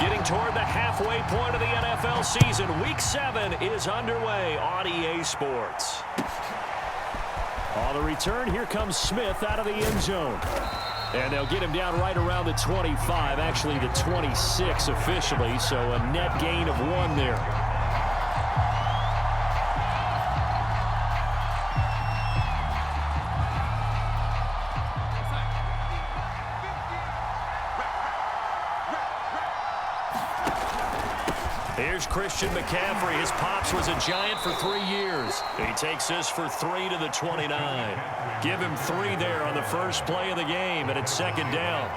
Getting toward the halfway point of the NFL season. Week 7 is underway on EA Sports. On the return, here comes Smith out of the end zone. And they'll get him down right around the 25, actually the 26 officially, so a net gain of 1 there. Here's Christian McCaffrey. His pops was a Giant for 3 years. He takes this for 3 to the 29. Give him 3 there on the first play of the game, and it's second down.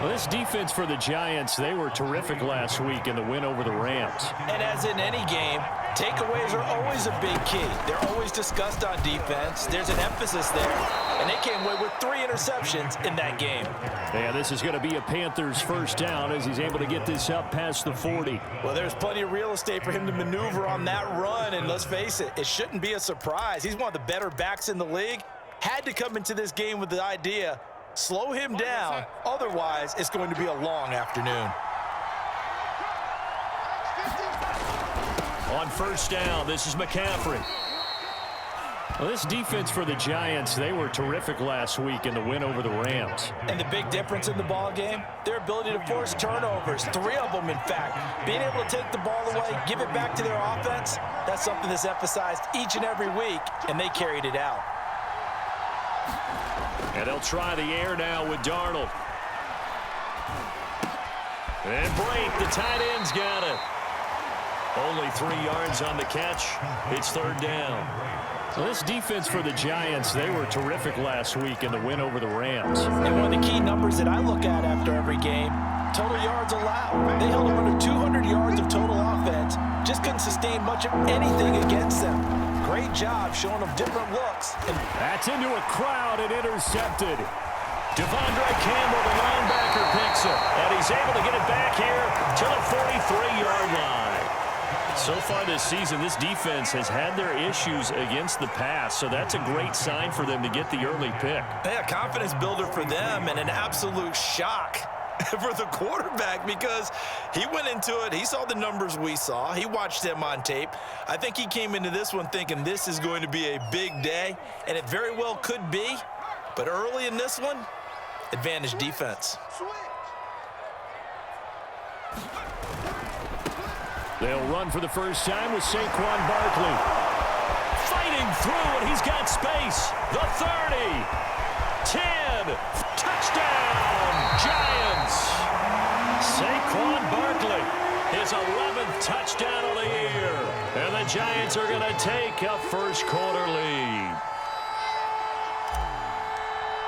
Well, this defense for the Giants, they were terrific last week in the win over the Rams. And as in any game, takeaways are always a big key. They're always discussed on defense. There's an emphasis there, and they came away with 3 interceptions in that game. Yeah, this is going to be a Panthers first down as he's able to get this up past the 40. Well, there's plenty of real estate for him to maneuver on that run, and let's face it, it shouldn't be a surprise. He's one of the better backs in the league. Had to come into this game with the idea, slow him down, otherwise it's going to be a long afternoon. On first down, this is McCaffrey. Well, this defense for the Giants, they were terrific last week in the win over the Rams. And the big difference in the ball game, their ability to force turnovers, 3 of them in fact. Being able to take the ball away, give it back to their offense, that's something that's emphasized each and every week, and they carried it out. And they'll try the air now with Darnold. And Brate, the tight end's got it. Only 3 yards on the catch. It's third down. So this defense for the Giants, they were terrific last week in the win over the Rams. And one of the key numbers that I look at after every game, total yards allowed. They held them under 200 yards of total offense. Just couldn't sustain much of anything against them. Great job showing them different looks. And that's into a crowd and intercepted. Devondre Campbell, the linebacker, picks it. And he's able to get it back here to the 43-yard line. So far this season, this defense has had their issues against the pass, so that's a great sign for them to get the early pick. Yeah, confidence builder for them and an absolute shock for the quarterback because he went into it. He saw the numbers we saw. He watched them on tape. I think he came into this one thinking this is going to be a big day, and it very well could be. But early in this one, advantage defense. They'll run for the first time with Saquon Barkley. Fighting through, and he's got space. The 30. 10. Touchdown, Giants. Saquon Barkley, his 11th touchdown of the year. And the Giants are going to take a first-quarter lead.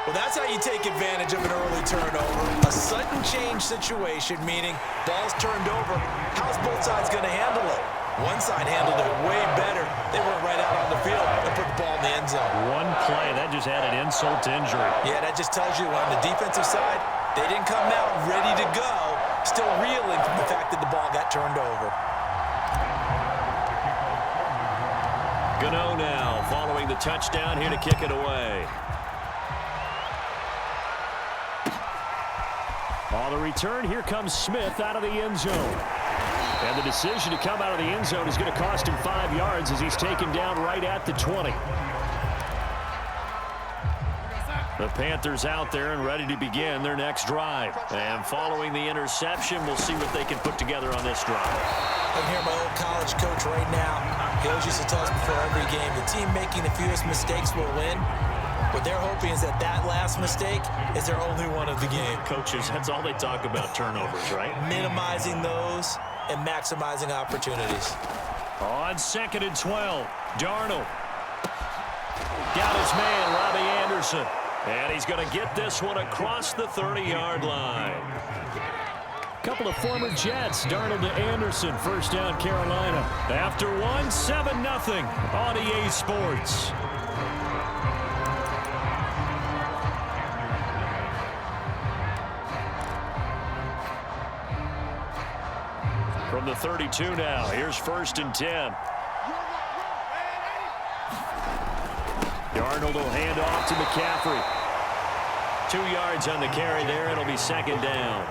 Well, that's how you take advantage of an early turnover. A sudden change situation, meaning ball's turned over. How's both sides going to handle it? One side handled it way better. They went right out on the field and put the ball in the end zone. One play, that just added insult to injury. Yeah, that just tells you on the defensive side, they didn't come out ready to go, still reeling from the fact that the ball got turned over. Gano now following the touchdown here to kick it away. On the return, here comes Smith out of the end zone. And the decision to come out of the end zone is going to cost him 5 yards as he's taken down right at the 20. The Panthers out there and ready to begin their next drive. And following the interception, we'll see what they can put together on this drive. I can hear my old college coach right now. He always used to tell us before every game, the team making the fewest mistakes will win. What they're hoping is that that last mistake is their only one of the game. Coaches, that's all they talk about, turnovers, right? Minimizing those and maximizing opportunities. On 2nd and 12, Darnold. Got his man, Robbie Anderson. And he's going to get this one across the 30-yard line. Couple of former Jets, Darnold to Anderson, first down Carolina. After one, 7-0 on EA Sports. From the 32 now, here's 1st and 10. Darnold will hand off to McCaffrey. 2 yards on the carry there. It'll be second down.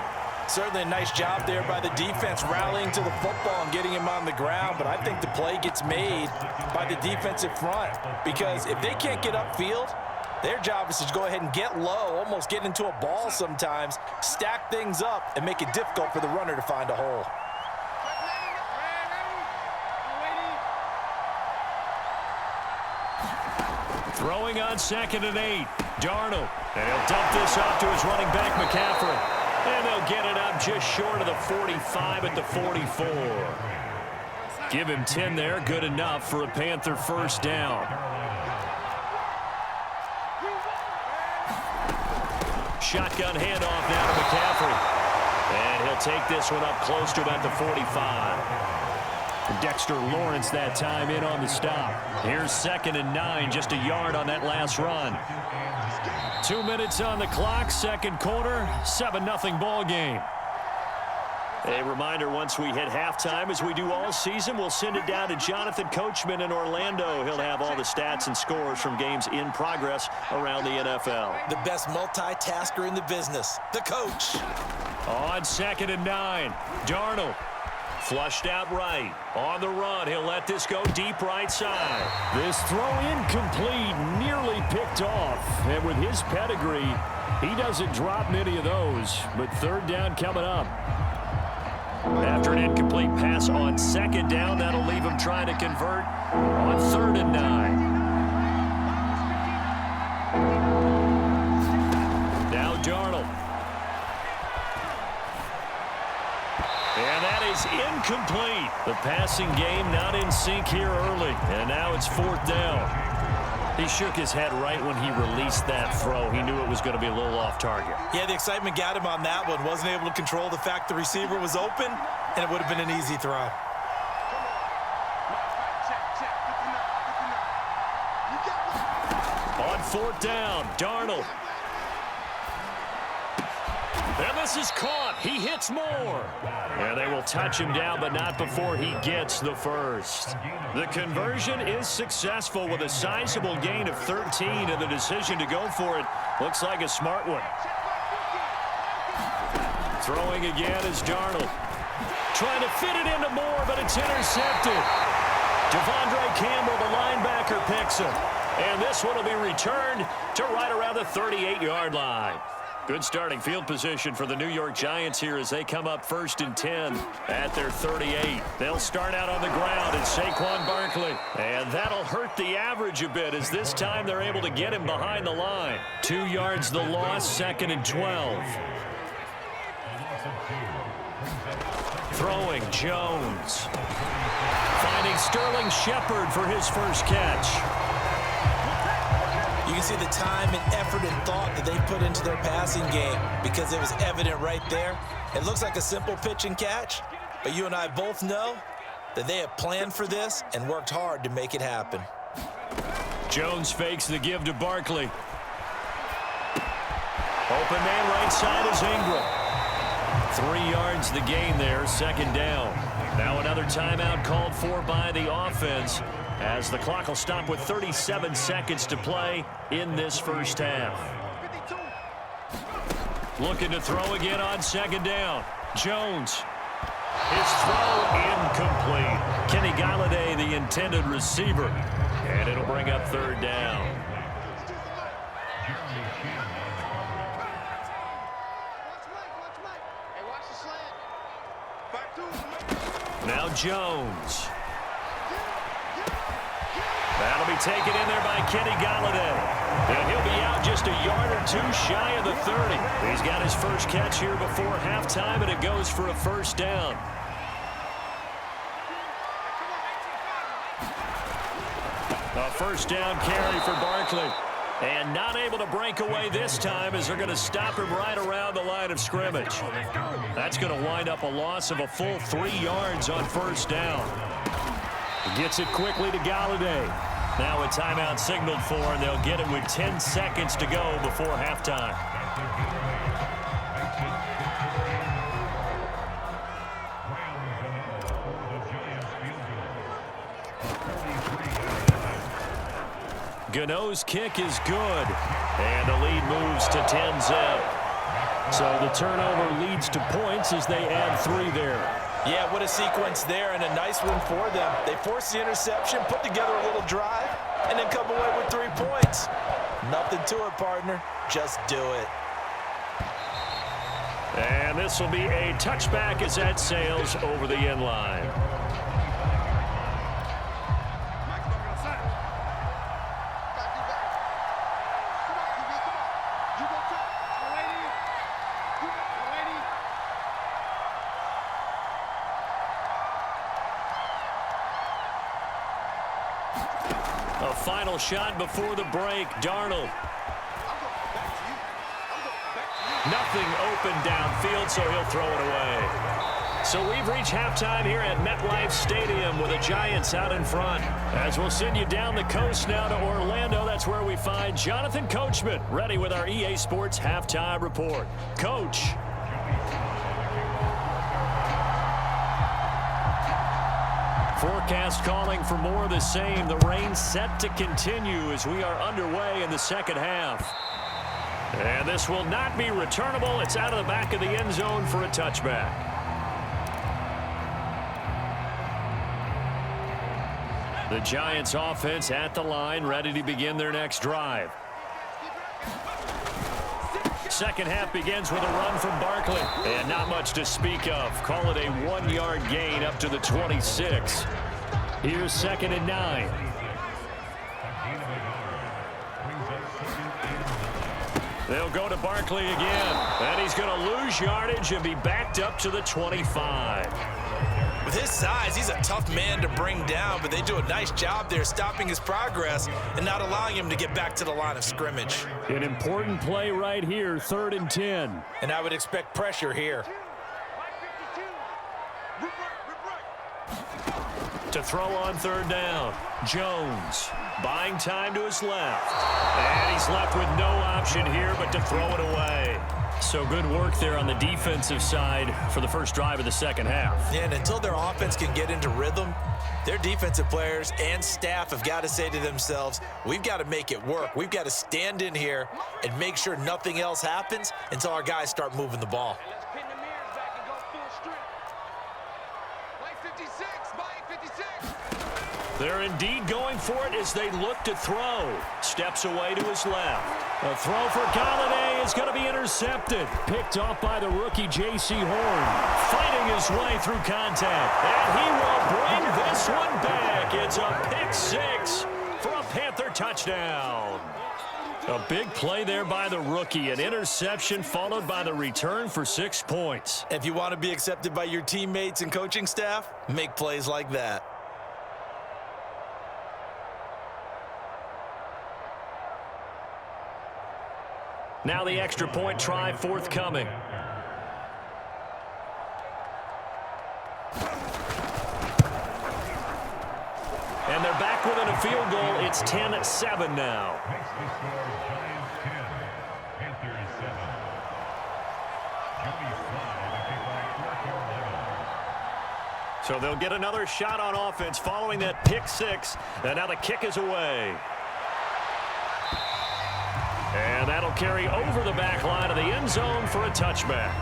Certainly a nice job there by the defense rallying to the football and getting him on the ground, but I think the play gets made by the defensive front because if they can't get upfield, their job is to go ahead and get low, almost get into a ball sometimes, stack things up, and make it difficult for the runner to find a hole. Throwing on 2nd and 8. Darnold. And he'll dump this off to his running back, McCaffrey. And they'll get it up just short of the 45 at the 44. Give him 10 there. Good enough for a Panther first down. Shotgun handoff now to McCaffrey. And he'll take this one up close to about the 45. Dexter Lawrence that time in on the stop. Here's 2nd and 9, just a yard on that last run. 2 minutes on the clock, second quarter, 7-0 ball game. A reminder, once we hit halftime, as we do all season, we'll send it down to Jonathan Coachman in Orlando. He'll have all the stats and scores from games in progress around the NFL. The best multitasker in the business, the coach. On 2nd and 9, Darnold. Flushed out right. On the run, he'll let this go deep right side. This throw incomplete, nearly picked off. And with his pedigree, he doesn't drop many of those. But third down coming up. After an incomplete pass on 2nd down, that'll leave him trying to convert on 3rd and 9. Now Darnold. And that is incomplete. The passing game not in sync here early. And now it's 4th down. He shook his head right when he released that throw. He knew it was going to be a little off target. Yeah, the excitement got him on that one. Wasn't able to control the fact the receiver was open, and it would have been an easy throw. On 4th down, Darnold. And this is caught. He hits more. And they will touch him down, but not before he gets the first. The conversion is successful with a sizable gain of 13, and the decision to go for it looks like a smart one. Throwing again is Darnold. Trying to fit it into Moore, but it's intercepted. Devondre Campbell, the linebacker, picks him. And this one will be returned to right around the 38-yard line. Good starting field position for the New York Giants here as they come up 1st and 10 at their 38. They'll start out on the ground. It's Saquon Barkley. And that'll hurt the average a bit as this time they're able to get him behind the line. 2 yards the loss, 2nd and 12. Throwing Jones. Finding Sterling Shepard for his first catch. You can see the time and effort and thought that they put into their passing game because it was evident right there. It looks like a simple pitch and catch, but you and I both know that they have planned for this and worked hard to make it happen. Jones fakes the give to Barkley. Open man right side is Ingram. 3 yards the gain there, 2nd down. Now another timeout called for by the offense, as the clock will stop with 37 seconds to play in this first half. Looking to throw again on 2nd down. Jones. His throw incomplete. Kenny Galladay, the intended receiver. And it'll bring up 3rd down. Now Jones. That'll be taken in there by Kenny Galladay. And he'll be out just a yard or two shy of the 30. He's got his first catch here before halftime, and it goes for a first down. A first down carry for Barkley. And not able to break away this time as they're going to stop him right around the line of scrimmage. That's going to wind up a loss of a full 3 yards on first down. He gets it quickly to Galladay. Now a timeout signaled for, and they'll get it with 10 seconds to go before halftime. Gano's kick is good, and the lead moves to 10-zip. So the turnover leads to points as they add 3 there. Yeah, what a sequence there, and a nice one for them. They forced the interception, put together a little drive, and then come away with 3 points. Nothing to it, partner. Just do it. And this will be a touchback as that sails over the end line. A final shot before the break. Darnold. Nothing open downfield, so he'll throw it away. So we've reached halftime here at MetLife Stadium with the Giants out in front. As we'll send you down the coast now to Orlando, that's where we find Jonathan Coachman, ready with our EA Sports Halftime Report. Coach. Forecast calling for more of the same. The rain set to continue as we are underway in the second half. And this will not be returnable. It's out of the back of the end zone for a touchback. The Giants offense at the line, ready to begin their next drive. Second half begins with a run from Barkley. And not much to speak of. Call it a 1-yard gain up to the 26. Here's 2nd and 9. They'll go to Barkley again. And he's going to lose yardage and be backed up to the 25. With his size, he's a tough man to bring down, but they do a nice job there stopping his progress and not allowing him to get back to the line of scrimmage. An important play right here, 3rd and 10. And I would expect pressure here. To throw on 3rd down, Jones buying time to his left. And he's left with no option here but to throw it away. So good work there on the defensive side for the first drive of the second half. Yeah, and until their offense can get into rhythm, their defensive players and staff have got to say to themselves, we've got to make it work. We've got to stand in here and make sure nothing else happens until our guys start moving the ball. They're indeed going for it as they look to throw. Steps away to his left. A throw for Galladay is going to be intercepted. Picked off by the rookie J.C. Horn. Fighting his way through contact. And he will bring this one back. It's a pick 6 for a Panther touchdown. A big play there by the rookie. An interception followed by the return for 6 points. If you want to be accepted by your teammates and coaching staff, make plays like that. Now the extra point try forthcoming. And they're back within a field goal. It's 10-7 now. So they'll get another shot on offense following that pick 6. And now the kick is away. And that'll carry over the back line of the end zone for a touchback.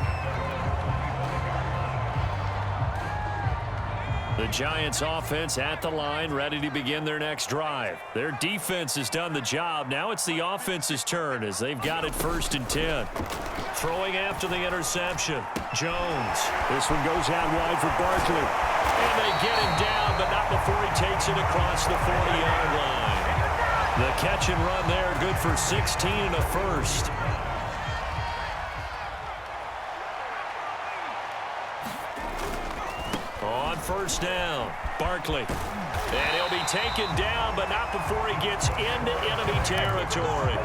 The Giants offense at the line, ready to begin their next drive. Their defense has done the job. Now it's the offense's turn as they've got it 1st and 10. Throwing after the interception. Jones. This one goes out wide for Barkley. And they get him down, but not before he takes it across the 40-yard line. The catch and run there, good for 16 and a first. On 1st down, Barkley. And he'll be taken down, but not before he gets into enemy territory.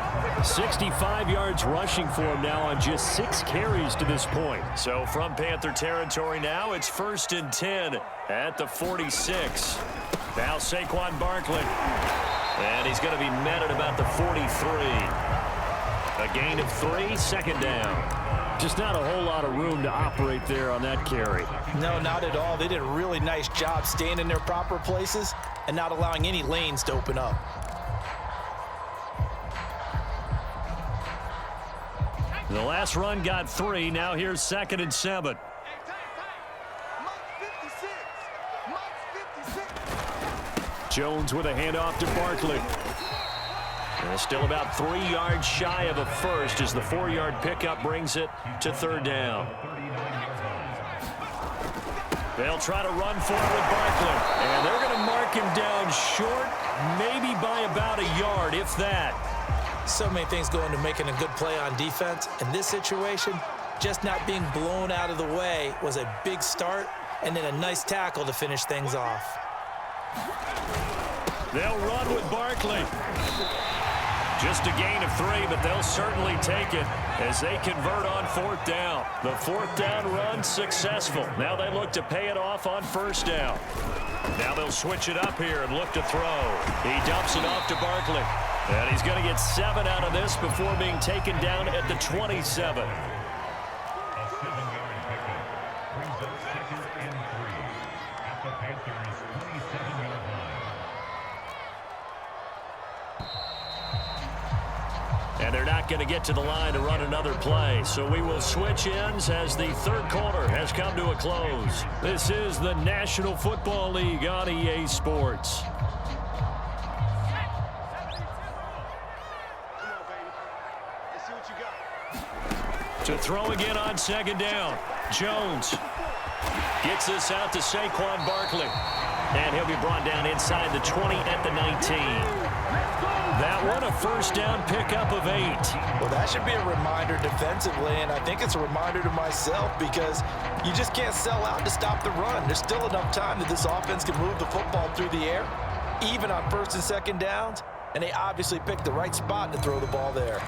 65 yards rushing for him now on just 6 carries to this point. So from Panther territory now, it's 1st and 10 at the 46. Now Saquon Barkley. And he's going to be met at about the 43. A gain of 3, 2nd down. Just not a whole lot of room to operate there on that carry. No, not at all. They did a really nice job staying in their proper places and not allowing any lanes to open up. The last run got 3. Now here's 2nd and 7. Jones with a handoff to Barkley. And still about 3 yards shy of a first as the 4-yard pickup brings it to 3rd down. They'll try to run for it with Barkley. And they're going to mark him down short, maybe by about a yard, if that. So many things go into making a good play on defense. In this situation, just not being blown out of the way was a big start, and then a nice tackle to finish things off. They'll run with Barkley. Just a gain of 3, but they'll certainly take it as they convert on 4th down. The 4th down run successful. Now they look to pay it off on 1st down. Now they'll switch it up here and look to throw. He dumps it off to Barkley. And he's going to get 7 out of this before being taken down at the 27. And they're not going to get to the line to run another play. So we will switch ends as the 3rd quarter has come to a close. This is the National Football League on EA Sports. To throw again on 2nd down. Jones gets this out to Saquon Barkley. And he'll be brought down inside the 20 at the 19. That one a 1st down pickup of 8. Well, that should be a reminder defensively, and I think it's a reminder to myself because you just can't sell out to stop the run. There's still enough time that this offense can move the football through the air, even on 1st and 2nd downs, and they obviously picked the right spot to throw the ball there.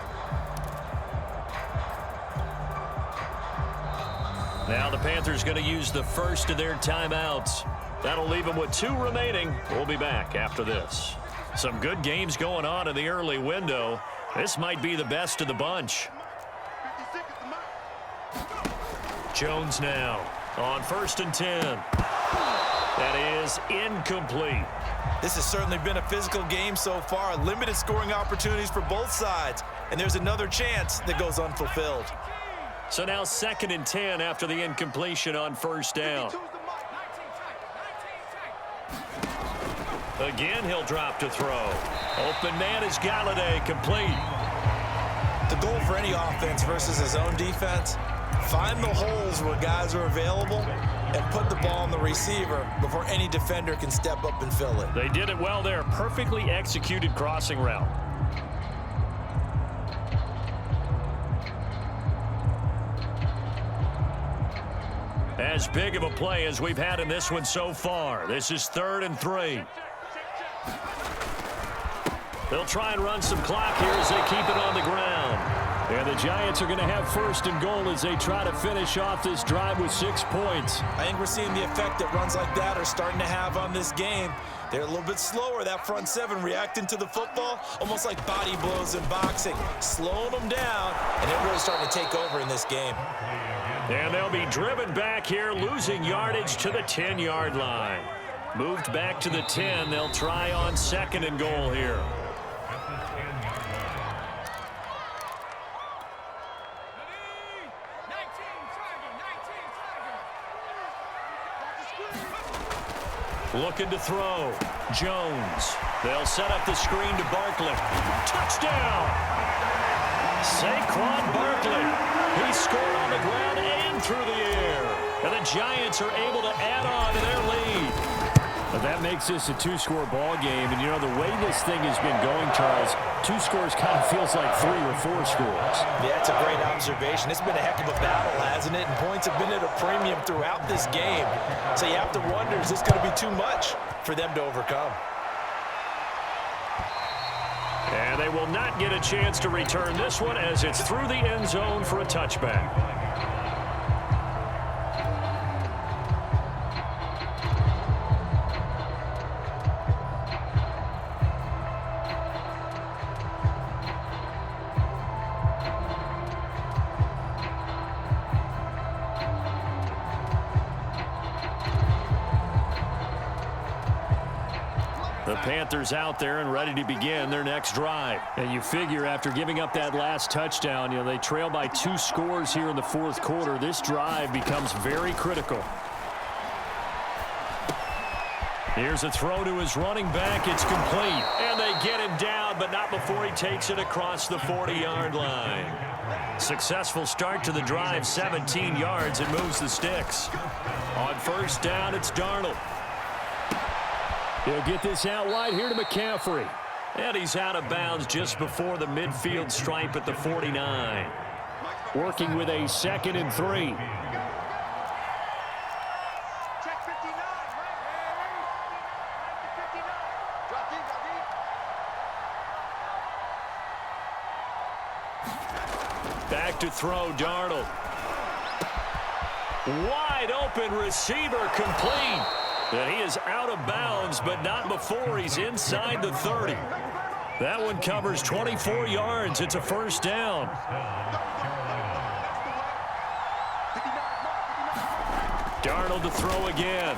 Now the Panthers going to use the first of their timeouts. That'll leave them with 2 remaining. We'll be back after this. Some good games going on in the early window. This might be the best of the bunch. Jones now on 1st and 10. That is incomplete. This has certainly been a physical game so far. Limited scoring opportunities for both sides. And there's another chance that goes unfulfilled. So now 2nd and 10 after the incompletion on 1st down. Again, he'll drop to throw. Open man is Galladay, complete. The goal for any offense versus his own defense, find the holes where guys are available and put the ball on the receiver before any defender can step up and fill it. They did it well there. Perfectly executed crossing route. As big of a play as we've had in this one so far. This is 3rd and 3. They'll try and run some clock here as they keep it on the ground. And the Giants are going to have 1st and goal as they try to finish off this drive with 6 points. I think we're seeing the effect that runs like that are starting to have on this game. They're a little bit slower, that front 7 reacting to the football, almost like body blows in boxing, slowing them down, and they're really starting to take over in this game. And they'll be driven back here, losing yardage to the 10-yard line. Moved back to the 10. They'll try on 2nd and goal here. Looking to throw. Jones. They'll set up the screen to Barkley. Touchdown! Saquon Barkley. He scored on the ground and through the air. And the Giants are able to add on to their lead. But that makes this a 2-score ball game. And, you know, the way this thing has been going, Charles, 2 scores kind of feels like 3 or 4 scores. Yeah, it's a great observation. It's been a heck of a battle, hasn't it? And points have been at a premium throughout this game. So you have to wonder, is this going to be too much for them to overcome? And they will not get a chance to return this one as it's through the end zone for a touchback. The Panthers out there and ready to begin their next drive. And you figure after giving up that last touchdown, they trail by 2 scores here in the fourth quarter. This drive becomes very critical. Here's a throw to his running back. It's complete. And they get him down, but not before he takes it across the 40-yard line. Successful start to the drive, 17 yards, and moves the sticks. On first down, it's Darnold. He'll get this out wide here to McCaffrey. And he's out of bounds just before the midfield stripe at the 49. Working with a 2nd and 3. Back to throw, Darnold. Wide open receiver, complete. And he is out of bounds, but not before he's inside the 30. That one covers 24 yards. It's a first down. Darnold to throw again.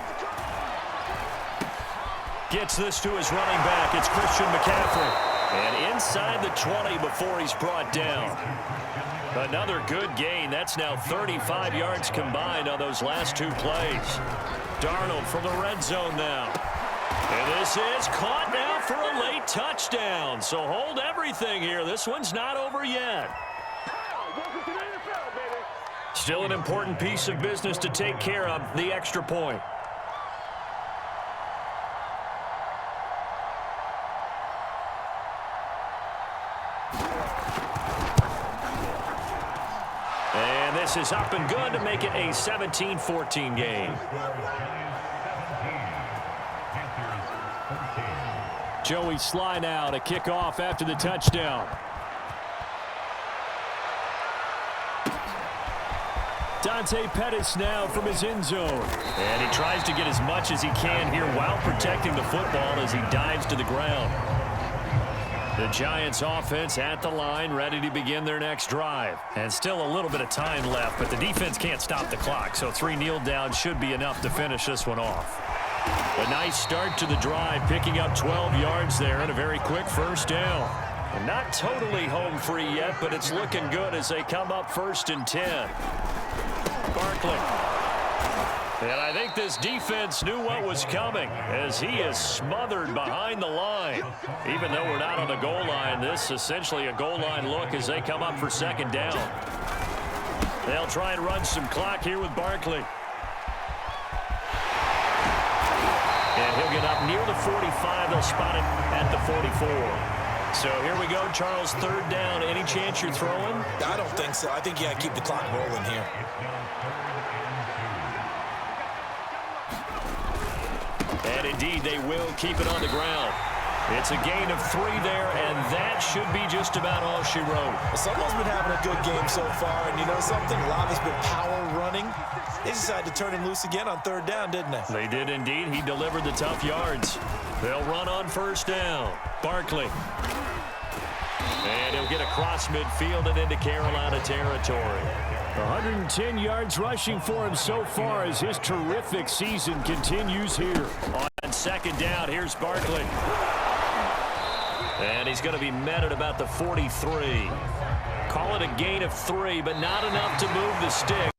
Gets this to his running back. It's Christian McCaffrey. And inside the 20 before he's brought down. Another good gain. That's now 35 yards combined on those last 2 plays. Darnold from the red zone now. And this is caught now for a late touchdown. So hold everything here. This one's not over yet. Still an important piece of business to take care of, the extra point. And this is up and good to make it a 17-14 game. Joey Sly now to kick off after the touchdown. Dante Pettis now from his end zone. And he tries to get as much as he can here while protecting the football as he dives to the ground. The Giants offense at the line, ready to begin their next drive. And still a little bit of time left, but the defense can't stop the clock, so 3 kneel downs should be enough to finish this one off. A nice start to the drive, picking up 12 yards there and a very quick first down. And not totally home free yet, but it's looking good as they come up 1st and 10. Barkley. And I think this defense knew what was coming as he is smothered behind the line. Even though we're not on the goal line, this is essentially a goal line look as they come up for 2nd down. They'll try and run some clock here with Barkley. And he'll get up near the 45. They'll spot it at the 44. So here we go, Charles, 3rd down. Any chance you're throwing? I don't think so. I think you got to keep the clock rolling here. And indeed, they will keep it on the ground. It's a gain of 3 there, and that should be just about all she wrote. Well, someone's been having a good game so far, and you know something? A lot has been power running. They decided to turn him loose again on 3rd down, didn't they? They did indeed. He delivered the tough yards. They'll run on 1st down. Barkley. And he'll get across midfield and into Carolina territory. 110 yards rushing for him so far as his terrific season continues here. On 2nd down, here's Barkley. And he's going to be met at about the 43. Call it a gain of 3, but not enough to move the stick.